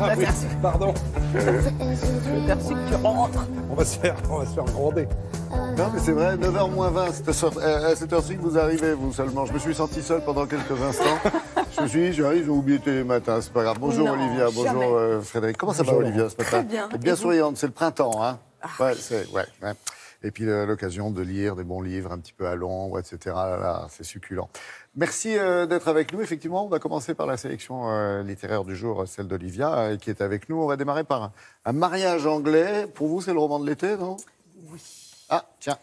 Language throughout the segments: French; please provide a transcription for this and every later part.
Ah oui, pardon. Je t'aperçois que tu rentres. On va se faire gronder. Non, mais c'est vrai, 9h moins 20, c'est à cette heure-ci que vous arrivez, vous seulement. Je me suis senti seul pendant quelques instants. Je me suis dit, j'arrive, j'ai oublié Télématin, c'est pas grave. Bonjour Non, Olivia, bonjour Frédéric. Comment ça va Olivia ce matin? Très bien. Bien souriante, c'est le printemps, hein? Ah, Ouais, ouais. Et puis l'occasion de lire des bons livres un petit peu à l'ombre, etc. Là, c'est succulent. Merci d'être avec nous. Effectivement, on va commencer par la sélection littéraire du jour, celle d'Olivia, qui est avec nous. On va démarrer par un mariage anglais. Pour vous, c'est le roman de l'été, non? Oui. Ah, tiens,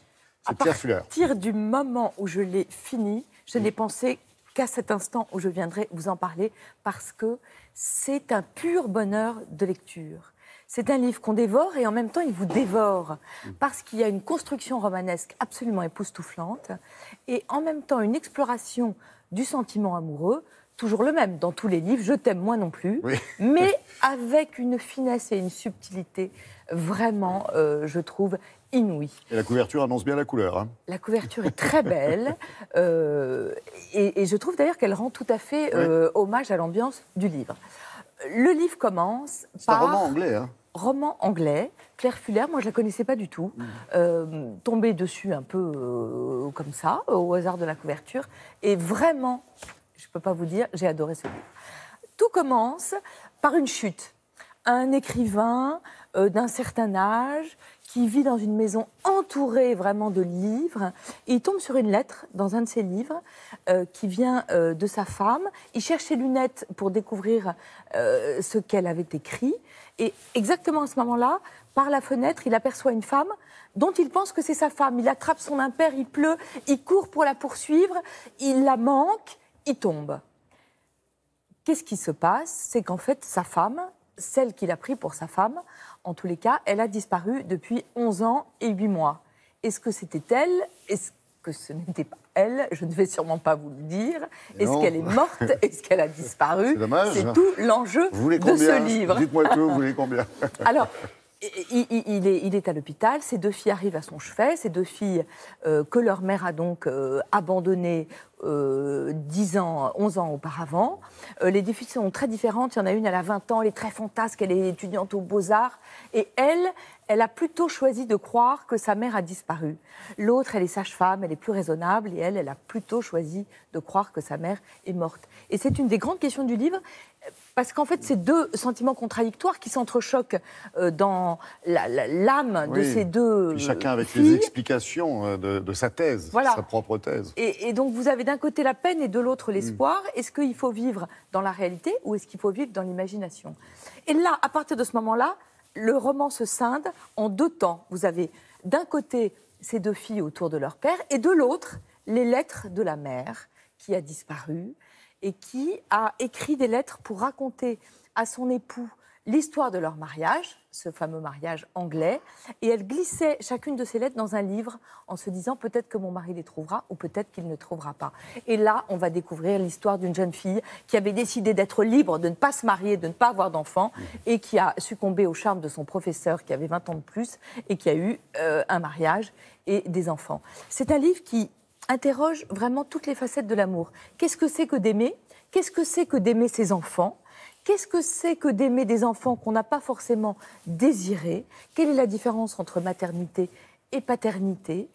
c'est Pierre Fuller. À partir du moment où je l'ai fini, je n'ai pensé qu'à cet instant où je viendrai vous en parler, parce que c'est un pur bonheur de lecture. C'est un livre qu'on dévore et en même temps, il vous dévore parce qu'il y a une construction romanesque absolument époustouflante et en même temps une exploration du sentiment amoureux, toujours le même dans tous les livres, je t'aime moi non plus, Oui. mais avec une finesse et une subtilité vraiment, je trouve, inouïe. Et la couverture annonce bien la couleur. Hein. La couverture est très belle et je trouve d'ailleurs qu'elle rend tout à fait hommage à l'ambiance du livre. Le livre commence par... C'est un roman anglais, hein? Roman anglais, Claire Fuller, moi je la connaissais pas du tout, tombée dessus un peu comme ça, au hasard de la couverture, et vraiment, je peux pas vous dire, j'ai adoré ce livre. Tout commence par une chute. Un écrivain d'un certain âge qui vit dans une maison entourée vraiment de livres, et il tombe sur une lettre dans un de ses livres qui vient de sa femme. Il cherche ses lunettes pour découvrir ce qu'elle avait écrit. Et exactement à ce moment-là, par la fenêtre, il aperçoit une femme dont il pense que c'est sa femme. Il attrape son impair, il pleut, il court pour la poursuivre, il la manque, il tombe. Qu'est-ce qui se passe? C'est qu'en fait, sa femme, celle qu'il a pris pour sa femme, en tous les cas, elle a disparu depuis 11 ans et 8 mois. Est-ce que c'était elle? Est-ce que ce n'était pas elle? Je ne vais sûrement pas vous le dire. Est-ce qu'elle est morte? Est-ce qu'elle a disparu? C'est dommage. C'est tout l'enjeu de ce livre. Dites-moi tout, vous voulez combien? Alors, il est à l'hôpital, ses 2 filles arrivent à son chevet, ces 2 filles que leur mère a donc abandonnées 11 ans auparavant. Les 2 filles sont très différentes, il y en a une, elle a 20 ans, elle est très fantasque, elle est étudiante aux Beaux-Arts, et elle a plutôt choisi de croire que sa mère a disparu. L'autre, elle est sage-femme, elle est plus raisonnable, et elle a plutôt choisi de croire que sa mère est morte. Et c'est une des grandes questions du livre, parce qu'en fait, c'est 2 sentiments contradictoires qui s'entrechoquent dans l'âme de ces 2 chacun avec filles. les explications de sa thèse, Voilà. sa propre thèse. Et donc, vous avez d'un côté la peine et de l'autre l'espoir. Est-ce qu'il faut vivre dans la réalité ou est-ce qu'il faut vivre dans l'imagination? Et là, à partir de ce moment-là, le roman se scinde en 2 temps. Vous avez d'un côté ces 2 filles autour de leur père et de l'autre, les lettres de la mère qui a disparu et qui a écrit des lettres pour raconter à son époux l'histoire de leur mariage, ce fameux mariage anglais, et elle glissait chacune de ces lettres dans un livre en se disant peut-être que mon mari les trouvera ou peut-être qu'il ne trouvera pas. Et là, on va découvrir l'histoire d'une jeune fille qui avait décidé d'être libre, de ne pas se marier, de ne pas avoir d'enfants, et qui a succombé au charme de son professeur qui avait 20 ans de plus et qui a eu un mariage et des enfants. C'est un livre qui interroge vraiment toutes les facettes de l'amour. Qu'est-ce que c'est que d'aimer? Qu'est-ce que c'est que d'aimer ses enfants? Qu'est-ce que c'est que d'aimer des enfants qu'on n'a pas forcément désirés? Quelle est la différence entre maternité et paternité?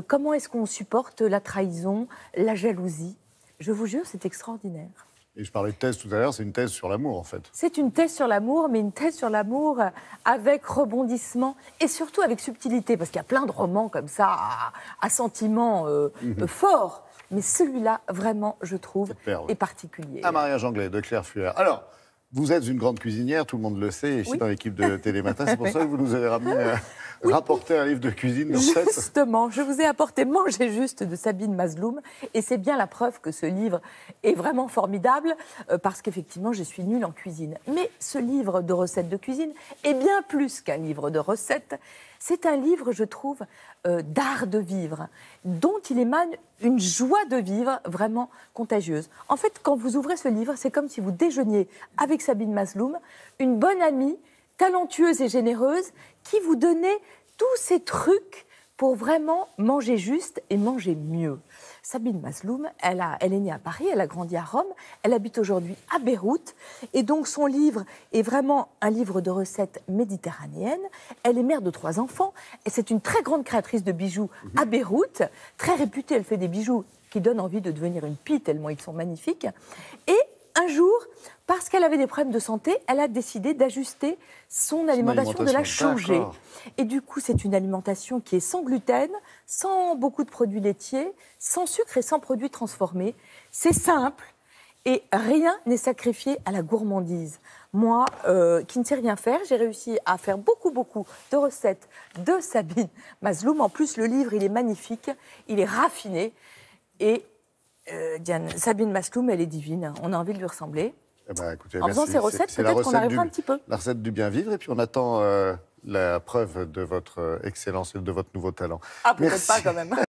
Comment est-ce qu'on supporte la trahison, la jalousie? Je vous jure, c'est extraordinaire. Et je parlais de thèse tout à l'heure, c'est une thèse sur l'amour en fait. C'est une thèse sur l'amour, mais une thèse sur l'amour avec rebondissement et surtout avec subtilité, parce qu'il y a plein de romans comme ça, à sentiments forts. Mais celui-là, vraiment, je trouve, est particulier. Un mariage anglais de Claire Fuller. Alors, vous êtes une grande cuisinière, tout le monde le sait, ici dans l'équipe de Télématin. C'est pour ça que vous nous avez ramené rapporter un livre de cuisine de recettes. Justement, je vous ai apporté Manger juste de Sabine Masloum, et c'est bien la preuve que ce livre est vraiment formidable, parce qu'effectivement, je suis nulle en cuisine. Mais ce livre de recettes de cuisine est bien plus qu'un livre de recettes. C'est un livre, je trouve, d'art de vivre, dont il émane une joie de vivre vraiment contagieuse. En fait, quand vous ouvrez ce livre, c'est comme si vous déjeuniez avec Sabine Masloum, une bonne amie, talentueuse et généreuse, qui vous donnait tous ces trucs pour vraiment manger juste et manger mieux. Sabine Masloum, elle est née à Paris, elle a grandi à Rome, elle habite aujourd'hui à Beyrouth. Et donc son livre est vraiment un livre de recettes méditerranéennes. Elle est mère de 3 enfants et c'est une très grande créatrice de bijoux à Beyrouth, très réputée. Elle fait des bijoux qui donnent envie de devenir une pie tellement ils sont magnifiques. Et un jour, parce qu'elle avait des problèmes de santé, elle a décidé d'ajuster son alimentation, de la changer. Et du coup, c'est une alimentation qui est sans gluten, sans beaucoup de produits laitiers, sans sucre et sans produits transformés. C'est simple et rien n'est sacrifié à la gourmandise. Moi, qui ne sais rien faire, j'ai réussi à faire beaucoup de recettes de Sabine Masloum. En plus, le livre, il est magnifique, il est raffiné. Et Sabine Masloum, elle est divine. On a envie de lui ressembler. Eh ben, écoutez, en faisant ces recettes, peut-être qu'on arrivera un petit peu. La recette du bien vivre, et puis on attend la preuve de votre excellence et de votre nouveau talent. Ah, peut-être pas quand même.